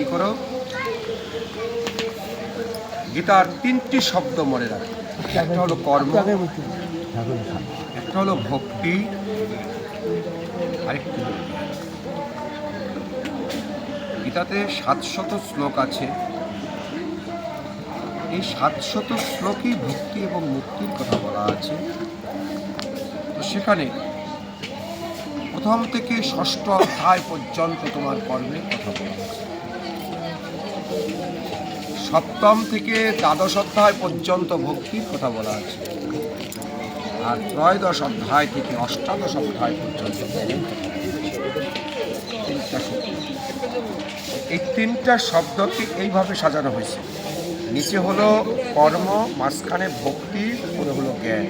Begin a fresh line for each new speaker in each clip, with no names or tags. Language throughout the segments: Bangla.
কি করো, গীতার 3টি শব্দ মনে রাখো। একটা হলো কর্ম, একটা হলো ভক্তি, আরেকটি হলো জ্ঞান। গীতাতে 700 শ্লোক আছে। এই 700 শ্লোকেই ভক্তি এবং মুক্তির কথা বলা আছে। তো সেখানে প্রথম থেকে 6ষ্ঠ অধ্যায় পর্যন্ত তোমার কর্মের কথা বলা আছে। 7ম থেকে 12 অধ্যায় পর্যন্ত ভক্তির কথা বলা আছে। আর 13 অধ্যায় থেকে 18 অধ্যায় পর্যন্ত জ্ঞানের কথা বলা আছে। 3টা শব্দ। এই 3টা শব্দকে এইভাবে সাজানো হয়েছে। নিচে হলো কর্ম, মাঝখানে ভক্তি, উপরে হলো জ্ঞান।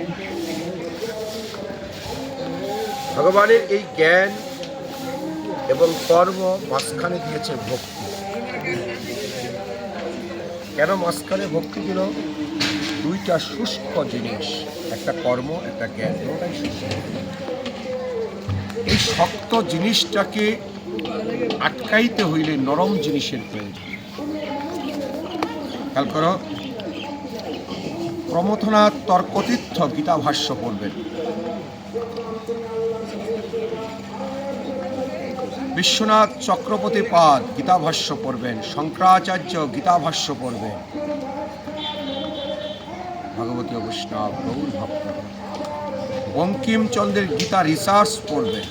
ভগবানের এই জ্ঞান এবং কর্ম মাঝখানে দিয়েছে ভক্তি। কেন মাঝখানে ভক্তি দিল? 2টা শুষ্ক জিনিস, একটা কর্ম, একটা জ্ঞান, দুটোই শুষ্ক। এই শক্ত জিনিসটাকে আটকাইতে হইলে নরম জিনিসের প্রয়োজন। খেয়াল করো, প্রমথনাথ তর্কতীর্থ গীতা ভাষ্য পড়বেন, বিশ্বনাথ চক্রবর্তী পাদ গীতা ভাষ্য পড়বেন, শঙ্করাচার্য গীতা ভাষ্য পড়বেন, ভগবতী বৈষ্ণব গৌর ভক্ত বঙ্কিমচন্দ্রের গীতা রিসার্চ পড়বেন।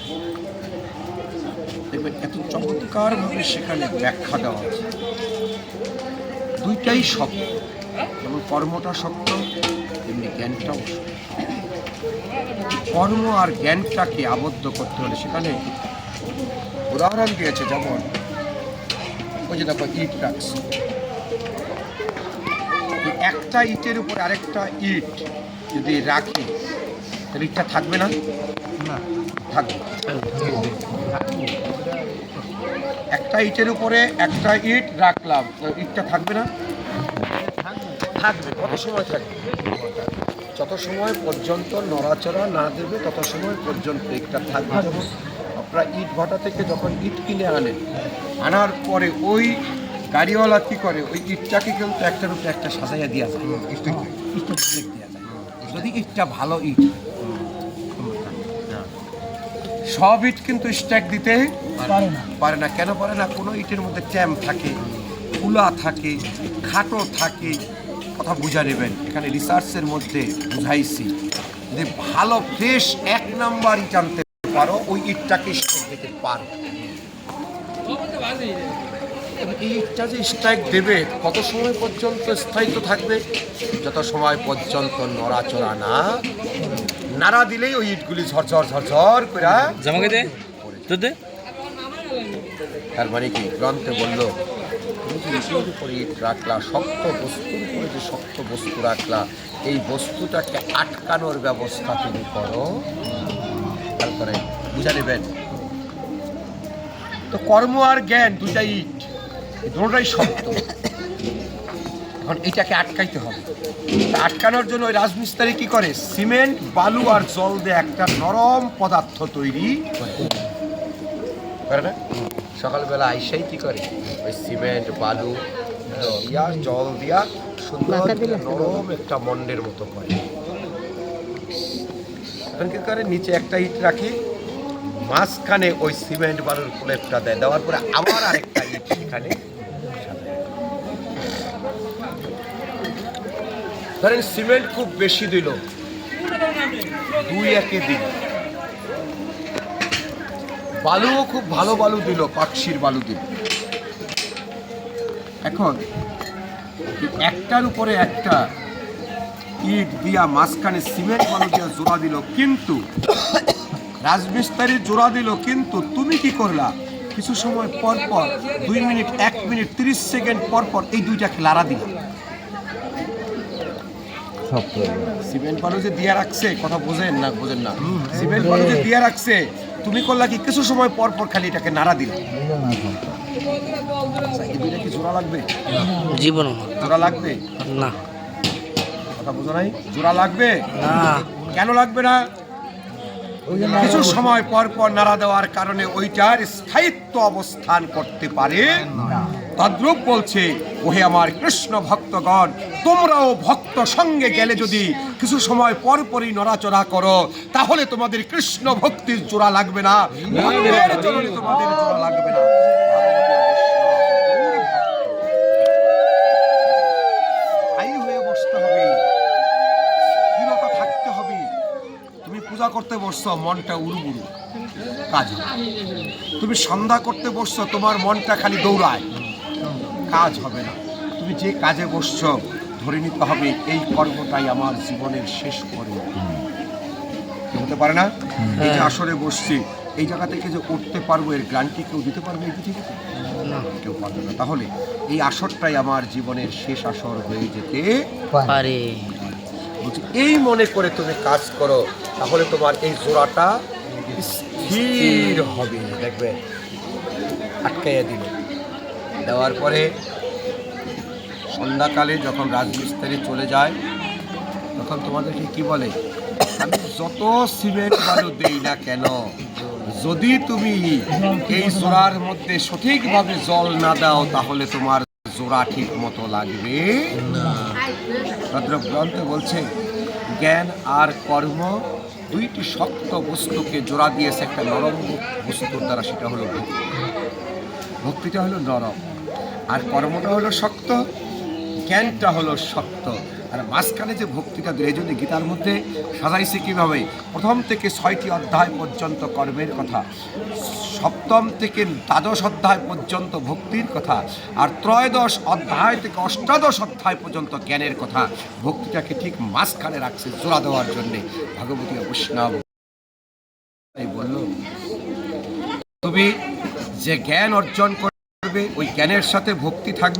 দেখবেন এত চমৎকারভাবে সেখানে ব্যাখ্যা দেওয়া আছে। 2টাই শক্ত, যেমন কর্মটা শক্ত তেমনি জ্ঞানটাও শক্ত। কর্ম আর জ্ঞানটাকে আবদ্ধ করতে হলে সেখানে উদাহরণ দিয়েছে, যেমন ওই যে দেখো ইট রাখছে, একটা ইটের উপর আরেকটা ইট যদি রাখি তাহলে ইটটা থাকবে না? থাকবে। একটা ইটের উপরে একটা ইট রাখলাম, ইটটা থাকবে না? থাকবে। কত সময় থাকবে? যত সময় পর্যন্ত নড়াচড়া না দেবে তত সময় পর্যন্ত ইটটা থাকবে। যেমন আপনারা ইট ভাটা থেকে যখন ইট কিনে আনেন, আনার পরে ওই গাড়িওয়ালা কি করে, ওই ইটটাকে কিন্তু একটার উপরে একটা সাজাইয়া দেওয়া যায়, ইটটা দেওয়া যায়। যদি ইটটা ভালো ইট, সব ইট কিন্তু স্ট্যাক দিতে পারে না। কেন পারে না? কোনো ইটের মধ্যে চ্যাম্প থাকে, কুলা থাকে, খাটো থাকে। কথা বুঝা নেবেন, এখানে রিসার্চের মধ্যে বুঝাইছি যে ভালো ফ্রেশ 1 নাম্বার ইট আনতে পারো, ওই ইটটাকে স্ট্যাক দিতে পারো। এই ইটটা যে স্ট্রাইক দেবে কত সময় পর্যন্ত স্থায়িত্ব থাকবে? যত সময় পর্যন্ত নড়াচড়া নাড়া দিলেই ওই ইটগুলি ঝরঝর ঝরঝর করে দে। তার মানে কি গ্রন্থে বললো, তুমি যে ইটের উপরে ইট রাখলা, শক্ত বস্তুর উপরে যে শক্ত বস্তু রাখলা, এই বস্তুটাকে আটকানোর ব্যবস্থা তুমি করো। তারপরে বুঝা নেবেন। তো কর্ম আর জ্ঞান 2টাই ইট, দুটোটাই শক্ত। এখন এটাকে আটকাইতে হবে। আটকানোর জন্য ওই রাজমিস্ত্রি কি করে, সিমেন্ট, বালু আর জল দিয়ে একটা নরম পদার্থ তৈরি করে না? সকালবেলা আইসাই কি করে, ওই সিমেন্ট, বালু দিয়া, জল দিয়া সুন্দর নরম একটা মন্ডের মতো করে। এখন কি করে, নিচে একটা ইট রাখি, মাঝখানে ওই সিমেন্ট বালুর প্লেটটা দেয়, দেওয়ার পরে আবার আরেকটা ইট সেখানে। ধরেন সিমেন্ট খুব বেশি দিল, 2-1 দিল। বালুও খুব ভালো বালু দিল, পাকশির বালু দিল। এখন একটার উপরে একটা ইট দিয়া মাঝখানে সিমেন্ট বালু দিয়া জোড়া দিল, কিন্তু রাজমিস্ত্রি জোড়া দিল, কিন্তু তুমি কি করলা, কিছু সময় পর পর 2 মিনিট, 1 মিনিট, 30 সেকেন্ড পর পর এই 2টাকে লাড়া দিল। সিমেন্ট বালু যে দিয়া রাখছে, কথা বোঝেন না? সিমেন্ট বালু যে দিয়া রাখছে, তুমি করলা কি, কিছু সময় পর পর খালি এটাকে নাড়া দিল। এটা কি জোড়া লাগবে?
জীবন
জোড়া লাগবে
না।
কথা বোঝো নাই? জোড়া লাগবে না। কেন লাগবে না? কিছু সময় পর পর নাড়া দেওয়ার কারণে ওইটার স্থায়িত্ব অবস্থান করতে পারে। তদ্রূপ বলছে, ওহে আমার কৃষ্ণ ভক্তগণ, তোমরাও ভক্ত সঙ্গে গেলে যদি কিছু সময় পর পরই নড়াচড়া করো, তাহলে তোমাদের কৃষ্ণ ভক্তির জোড়া লাগবে না, ভক্তের চরণে তোমাদের জোড়া লাগবে না। তুমি পূজা করতে বসছো, মনটা উড়ুবুড়ু, কাজ হবে। তুমি সন্ধ্যা করতে বসছো, তোমার মনটা খালি দৌড়ায়, কাজ হবে না। তুমি যে কাজে বসছো, ধরে নিতে হবে এই কর্মটাই আমার জীবনের শেষ কর্ম। হতে পারে না এই যে আসরে বসছি, এই জায়গা থেকে যে উঠতে পারবো, এর গ্যারান্টি কেউ দিতে পারবে এই পৃথিবীতে? কেউ পারবে না। তাহলে এই আসরটাই আমার জীবনের শেষ আসর হয়ে যেতে পারে। এই মনে করে তুমি কাজ করো, তাহলে তোমার এই জোড়াটা স্থির হবে। দেখবে আটকাইয়া দিল, দেওয়ার পরে সন্ধ্যাকালে যখন রাজমিস্ত্রি চলে যায়, তখন তোমাদেরকে কি বলে, আমি যত সিমেন্ট বালু দেই না কেন, যদি তুমি এই জোড়ার মধ্যে সঠিকভাবে জল না দাও, তাহলে তোমার জোড়া ঠিক মতো লাগবে না। গ্রন্থে বলছে, জ্ঞান আর কর্ম দুইটি শক্ত বস্তুকে জোড়া দিয়েছে একটা নরম বস্তুর দ্বারা, সেটা হলো ভক্তি। ভক্তিটা হলো নরম, আর কর্মটা হলো শক্ত, জ্ঞানটা হলো শক্ত। আর মাঝখানে যে ভক্তিটা দিলে, এই জন্য গীতার মধ্যে সাজাইছে কীভাবে, প্রথম থেকে 6টি অধ্যায় পর্যন্ত কর্মের কথা, সপ্তম থেকে দ্বাদশ অধ্যায় পর্যন্ত ভক্তির কথা, আর ত্রয়োদশ অধ্যায় থেকে অষ্টাদশ অধ্যায় পর্যন্ত জ্ঞানের কথা। ভক্তিটাকে ঠিক মাঝখানে রাখছে জোড়া দেওয়ার জন্যে। ভগবতী বৈষ্ণব এই বলল, তুমি যে জ্ঞান অর্জন করবে, ওই জ্ঞানের সাথে ভক্তি থাকবে,